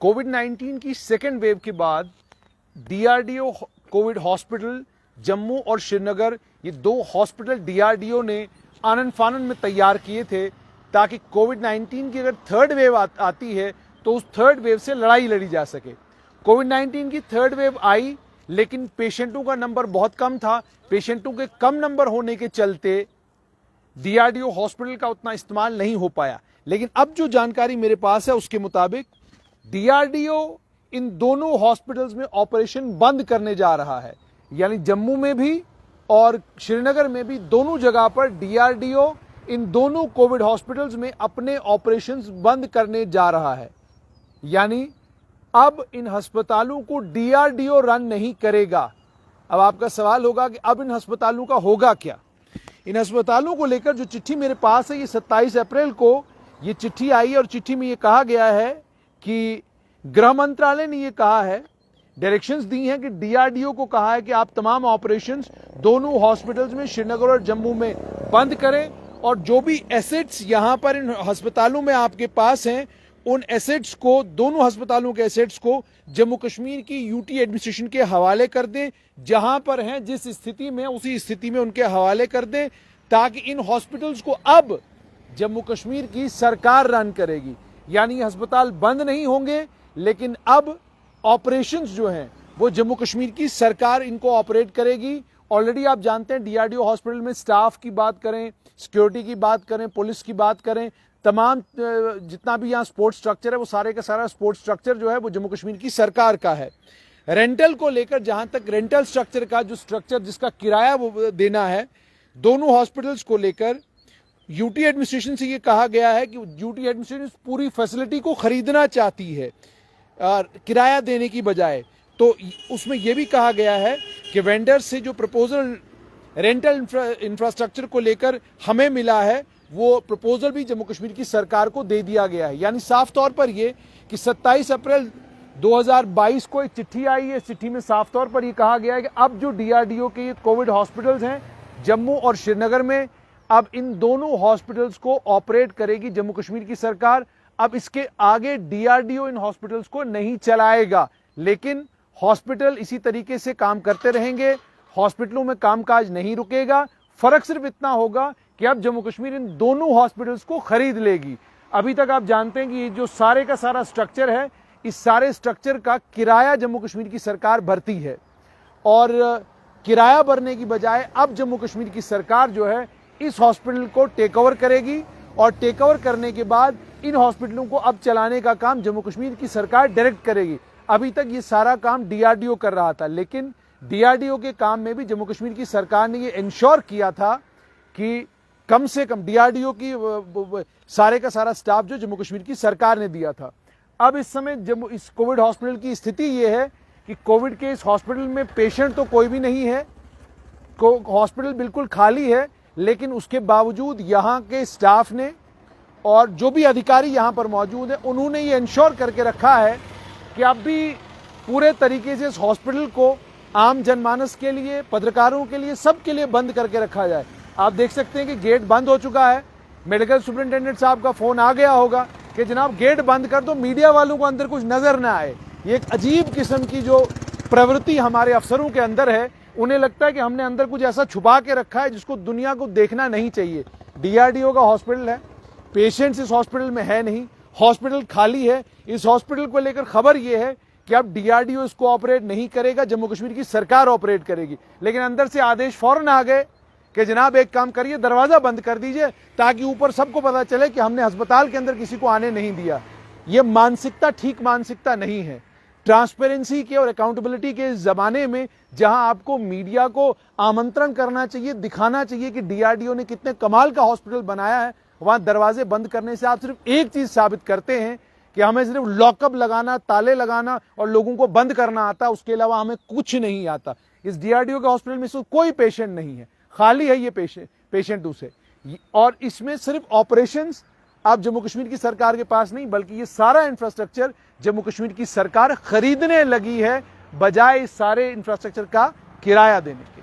कोविड-19 की second wave के बाद डीआरडीओ कोविड हॉस्पिटल जम्मू और श्रीनगर, ये दो हॉस्पिटल डीआरडीओ ने आनन फानन में तैयार किए थे ताकि कोविड-19 की अगर थर्ड वेव आती है तो उस थर्ड वेव से लड़ाई लड़ी जा सके। कोविड-19 की थर्ड वेव आई, लेकिन पेशेंटों का नंबर बहुत कम था। पेशेंटों के कम नंबर होने के चलते डीआरडीओ हॉस्पिटल का उतना इस्तेमाल नहीं हो पाया। लेकिन अब जो जानकारी मेरे पास है उसके मुताबिक डीआरडीओ इन दोनों हॉस्पिटल्स में ऑपरेशन बंद करने जा रहा है, यानी जम्मू में भी और श्रीनगर में भी दोनों जगह पर डीआरडीओ इन दोनों कोविड हॉस्पिटल्स में अपने ऑपरेशंस बंद करने जा रहा है। यानी अब इन अस्पतालों को डीआरडीओ रन नहीं करेगा। अब आपका सवाल होगा कि अब इन अस्पतालों का होगा क्या। इन अस्पतालों को लेकर जो चिट्ठी मेरे पास है, ये 27 अप्रैल को ये चिट्ठी आई और चिट्ठी में ये कहा गया है कि गृह मंत्रालय ने ये कहा है, डायरेक्शंस दी हैं कि डीआरडीओ को कहा है कि आप तमाम ऑपरेशंस दोनों हॉस्पिटल्स में श्रीनगर और जम्मू में बंद करें और जो भी एसेट्स यहां पर इन अस्पतालों में आपके पास हैं उन एसेट्स को, दोनों अस्पतालों के एसेट्स को जम्मू कश्मीर की यूटी एडमिनिस्ट्रेशन के हवाले कर दें। जहां पर हैं जिस स्थिति में उसी स्थिति में उनके हवाले कर दें, ताकि इन हॉस्पिटल्स को अब जम्मू कश्मीर की सरकार रन करेगी। यानी अस्पताल बंद नहीं होंगे, लेकिन अब ऑपरेशंस जो हैं वो जम्मू कश्मीर की सरकार इनको ऑपरेट करेगी। ऑलरेडी आप जानते हैं डीआरडीओ हॉस्पिटल में स्टाफ की बात करें, सिक्योरिटी की बात करें, पुलिस की बात करें, तमाम जितना भी यहाँ स्पोर्ट्स स्ट्रक्चर है वो सारे का सारा स्पोर्ट्स स्ट्रक्चर जो है वो जम्मू कश्मीर की सरकार का है। रेंटल को लेकर, जहां तक रेंटल स्ट्रक्चर का जो स्ट्रक्चर जिसका किराया वो देना है, दोनों हॉस्पिटल्स को लेकर यूटी एडमिनिस्ट्रेशन से ये कहा गया है कि यूटी एडमिनिस्ट्रेशन पूरी फैसिलिटी को खरीदना चाहती है किराया देने की बजाय। तो उसमें यह भी कहा गया है कि वेंडर से जो प्रपोजल रेंटल इंफ्रास्ट्रक्चर को लेकर हमें मिला है वो प्रपोजल भी जम्मू कश्मीर की सरकार को दे दिया गया है। यानी साफ तौर पर ये कि 27 अप्रैल 2022 को एक चिट्ठी आई है। इस चिट्ठी में साफ तौर पर ये कहा गया है कि अब जो डीआरडीओ के ये कोविड हॉस्पिटल्स हैं जम्मू और श्रीनगर में, अब इन दोनों हॉस्पिटल्स को ऑपरेट करेगी जम्मू कश्मीर की सरकार। अब इसके आगे डीआरडीओ इन हॉस्पिटल्स को नहीं चलाएगा, लेकिन हॉस्पिटल इसी तरीके से काम करते रहेंगे। हॉस्पिटलों में कामकाज नहीं रुकेगा। फर्क सिर्फ इतना होगा कि अब जम्मू कश्मीर इन दोनों हॉस्पिटल्स को खरीद लेगी। अभी तक आप जानते हैं कि ये जो सारे का सारा स्ट्रक्चर है, इस सारे स्ट्रक्चर का किराया जम्मू कश्मीर की सरकार भरती है और किराया भरने की बजाय अब जम्मू कश्मीर की सरकार जो है इस हॉस्पिटल को टेक ओवर करेगी और टेक ओवर करने के बाद इन हॉस्पिटलों को अब चलाने का काम जम्मू कश्मीर की सरकार डायरेक्ट करेगी। अभी तक ये सारा काम डीआरडीओ कर रहा था, लेकिन डीआरडीओ के काम में भी जम्मू कश्मीर की सरकार ने ये इंश्योर किया था कि कम से कम डीआरडीओ की सारे का सारा स्टाफ जो जम्मू कश्मीर की सरकार ने दिया था। अब इस समय जम्मू इस कोविड हॉस्पिटल की स्थिति ये है कि कोविड के इस हॉस्पिटल में पेशेंट तो कोई भी नहीं है, हॉस्पिटल बिल्कुल खाली है, लेकिन उसके बावजूद यहाँ के स्टाफ ने और जो भी अधिकारी यहाँ पर मौजूद है उन्होंने ये इंश्योर करके रखा है कि अब भी पूरे तरीके से इस हॉस्पिटल को आम जनमानस के लिए, पत्रकारों के लिए, सबके लिए बंद करके रखा जाए। आप देख सकते हैं कि गेट बंद हो चुका है। मेडिकल सुपरिटेंडेंट साहब का फोन आ गया होगा कि जनाब गेट बंद कर दो, मीडिया वालों को अंदर कुछ नजर ना आए। ये एक अजीब किस्म की जो प्रवृत्ति हमारे अफसरों के अंदर है, उन्हें लगता है कि हमने अंदर कुछ ऐसा छुपा के रखा है जिसको दुनिया को देखना नहीं चाहिए। डीआरडीओ का हॉस्पिटल है, पेशेंट्स इस हॉस्पिटल में है नहीं, हॉस्पिटल खाली है। इस हॉस्पिटल को लेकर खबर यह है कि अब डीआरडीओ इसको ऑपरेट नहीं करेगा, जम्मू कश्मीर की सरकार ऑपरेट करेगी। लेकिन अंदर से आदेश फौरन आ गए कि जनाब एक काम करिए, दरवाजा बंद कर दीजिए ताकि ऊपर सबको पता चले कि हमने अस्पताल के अंदर किसी को आने नहीं दिया। यह मानसिकता ठीक मानसिकता नहीं है। ट्रांसपेरेंसी के और अकाउंटेबिलिटी के इस जमाने में जहां आपको मीडिया को आमंत्रण करना चाहिए, दिखाना चाहिए कि डीआरडीओ ने कितने कमाल का हॉस्पिटल बनाया है, वहां दरवाजे बंद करने से आप सिर्फ एक चीज साबित करते हैं कि हमें सिर्फ लॉकअप लगाना, ताले लगाना और लोगों को बंद करना आता, उसके अलावा हमें कुछ नहीं आता। इस डीआरडीओ के हॉस्पिटल में कोई पेशेंट नहीं है, खाली है ये पेशेंटों से। और इसमें सिर्फ ऑपरेशंस अब जम्मू कश्मीर की सरकार के पास नहीं, बल्कि ये सारा इंफ्रास्ट्रक्चर जम्मू कश्मीर की सरकार खरीदने लगी है, बजाय इस सारे इंफ्रास्ट्रक्चर का किराया देने के।